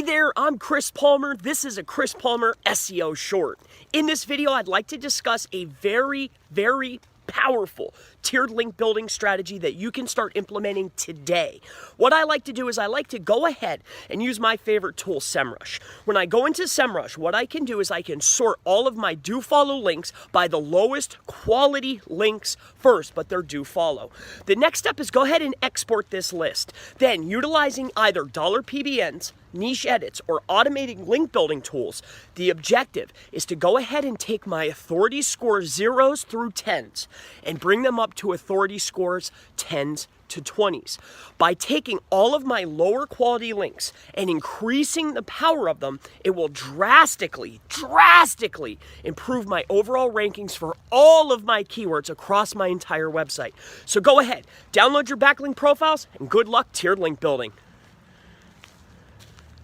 there, I'm Chris Palmer. This is a Chris Palmer SEO short. In this video, I'd like to discuss a very powerful tiered link building strategy that you can start implementing today. What I like to do is I like to go ahead and use my favorite tool, SEMrush. When I go into SEMrush, what I can do is I can sort all of my do follow links by the lowest quality links first, but they're do follow. The next step is go ahead and export this list. Then, utilizing either $PBNs, niche edits, or automating link building tools, the objective is to go ahead and take my authority scores 0s through 10s and bring them up to authority scores 10s to 20s. By taking all of my lower quality links and increasing the power of them, it will drastically improve my overall rankings for all of my keywords across my entire website. So go ahead, download your backlink profiles, and good luck tiered link building.